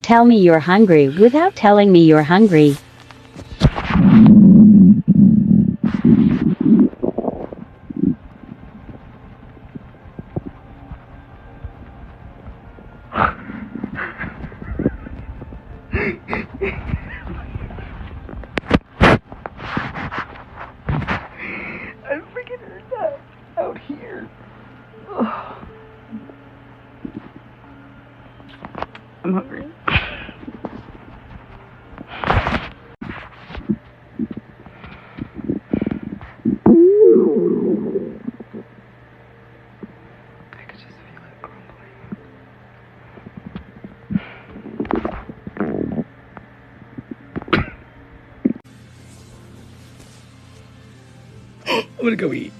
tell me you're hungry without telling me you're hungry. I freaking heard that out here. Ugh. I'm hungry. I could just feel it grumbling. I'm gonna go eat.